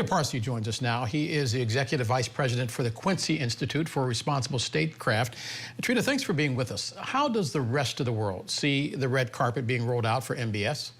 Trita Parsi joins us now. He is the Executive Vice President for the Quincy Institute for Responsible Statecraft. Trita, thanks for being with us. How does the rest of the world see the red carpet being rolled out for MBS?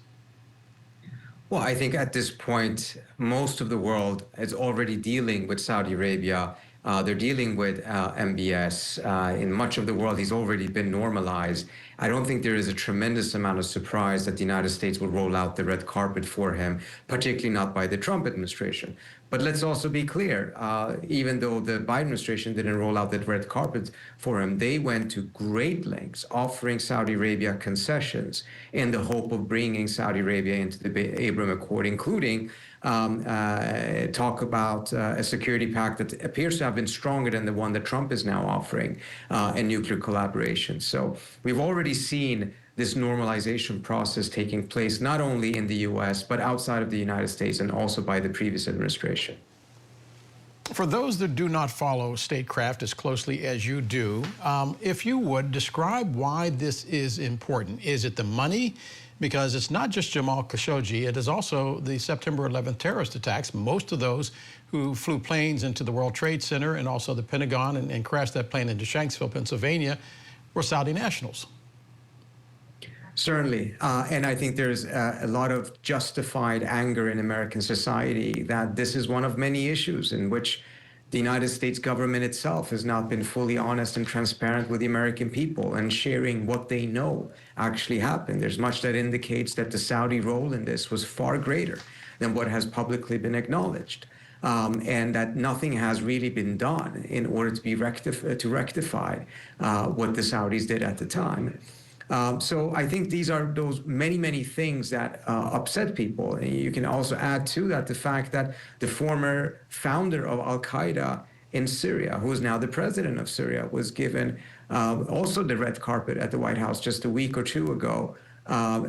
Well, I think at this point, most of the world is already dealing with Saudi Arabia. They're dealing with MBS. In much of the world, he's already been normalized. I don't think there is a tremendous amount of surprise that the United States will roll out the red carpet for him, particularly not by the Trump administration. But let's also be clear, even though the Biden administration didn't roll out that red carpet for him, they went to great lengths offering Saudi Arabia concessions in the hope of bringing Saudi Arabia into the Abraham Accord, including talk about a security pact that appears to have been stronger than the one that Trump is now offering, and nuclear collaboration. So we've already seen this normalization process taking place not only in the U.S., but outside of the United States and also by the previous administration. For those that do not follow statecraft as closely as you do, if you would describe why this is important. Is it the money? Because it's not just Jamal Khashoggi, it is also the September 11th terrorist attacks. Most of those who flew planes into the World Trade Center and also the Pentagon and crashed that plane into Shanksville, Pennsylvania, were Saudi nationals. Certainly, and I think there's a lot of justified anger in American society that this is one of many issues in which the United States government itself has not been fully honest and transparent with the American people and sharing what they know actually happened. There's much that indicates that the Saudi role in this was far greater than what has publicly been acknowledged, and that nothing has really been done in order to rectify what the Saudis did at the time. So I think these are those many, many things that upset people. And you can also add to that the fact that the former founder of Al-Qaeda in Syria, who is now the president of Syria, was given also the red carpet at the White House just a week or two ago,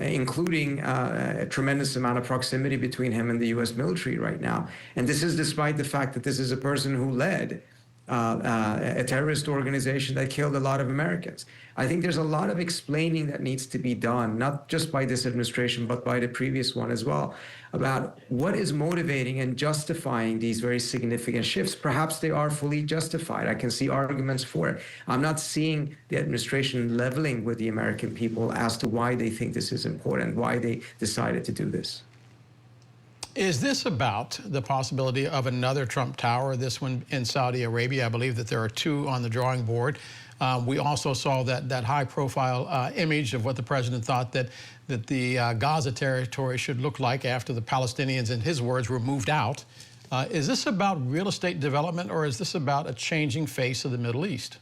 including a tremendous amount of proximity between him and the U.S. military right now. And this is despite the fact that this is a person who led a terrorist organization that killed a lot of Americans. I think there's a lot of explaining that needs to be done, not just by this administration, but by the previous one as well, about what is motivating and justifying these very significant shifts. Perhaps they are fully justified. I can see arguments for it. I'm not seeing the administration leveling with the American people as to why they think this is important, why they decided to do this. Is this about the possibility of another Trump Tower, this one in Saudi Arabia? I believe that there are two on the drawing board. We also saw that high-profile image of what the president thought that the Gaza territory should look like after the Palestinians, in his words, were moved out. Is this about real estate development, or is this about a changing face of the Middle East?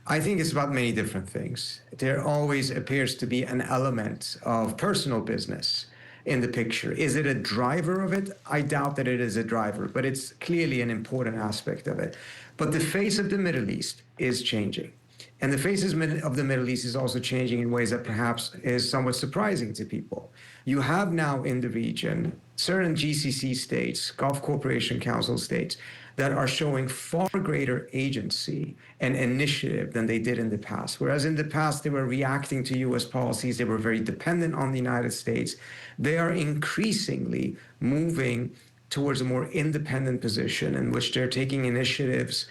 I think it's about many different things. There always appears to be an element of personal business in the picture. Is it a driver of it? I doubt that it is a driver, but it's clearly an important aspect of it. But the face of the Middle East is changing. And the faces of the Middle East is also changing in ways that perhaps is somewhat surprising to people. You have now in the region certain GCC states, Gulf Cooperation Council states, that are showing far greater agency and initiative than they did in the past. Whereas in the past, they were reacting to U.S. policies, they were very dependent on the United States. They are increasingly moving towards a more independent position in which they're taking initiatives,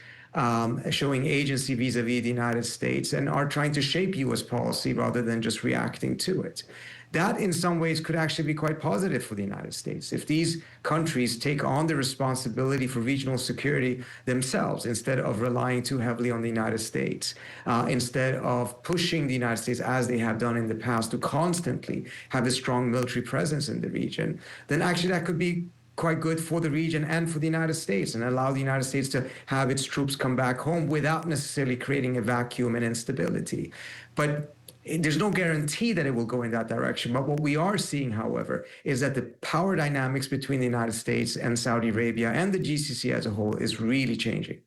showing agency vis-a-vis the United States, and are trying to shape U.S. policy rather than just reacting to it. That, in some ways, could actually be quite positive for the United States. If these countries take on the responsibility for regional security themselves, instead of relying too heavily on the United States, instead of pushing the United States, as they have done in the past, to constantly have a strong military presence in the region, then actually that could be quite good for the region and for the United States, and allow the United States to have its troops come back home without necessarily creating a vacuum and instability. But there's no guarantee that it will go in that direction. But what we are seeing, however, is that the power dynamics between the United States and Saudi Arabia and the GCC as a whole is really changing.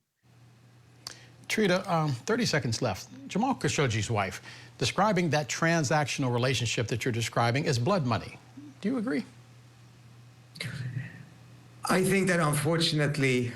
Trita, 30 seconds left. Jamal Khashoggi's wife, describing that transactional relationship that you're describing as blood money. Do you agree? I think that unfortunately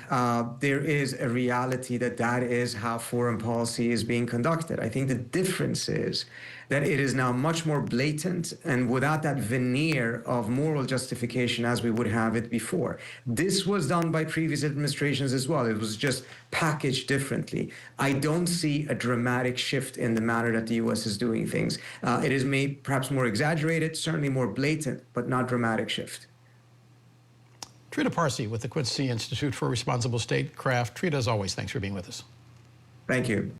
there is a reality that that is how foreign policy is being conducted. I think the difference is that it is now much more blatant and without that veneer of moral justification as we would have it before. This was done by previous administrations as well. It was just packaged differently. I don't see a dramatic shift in the manner that the U.S. is doing things. It is perhaps more exaggerated, certainly more blatant, but not dramatic shift. Trita Parsi with the Quincy Institute for Responsible Statecraft. Trita, as always, thanks for being with us. Thank you.